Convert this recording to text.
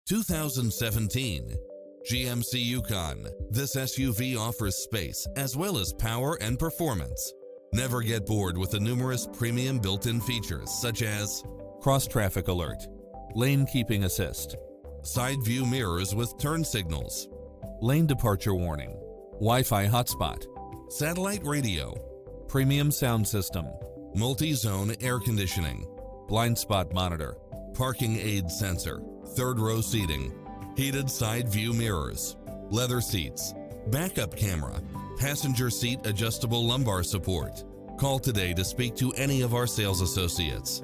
2017 GMC Yukon. This SUV offers space as well as power and performance. Never get bored with the numerous premium built-in features such as cross-traffic alert, lane keeping assist, side view mirrors with turn signals, lane departure warning, Wi-Fi hotspot, satellite radio, premium sound system, multi-zone air conditioning, blind spot monitor, parking aid sensor, third row seating, heated side view mirrors, leather seats, backup camera, passenger seat adjustable lumbar support. Call today to speak to any of our sales associates.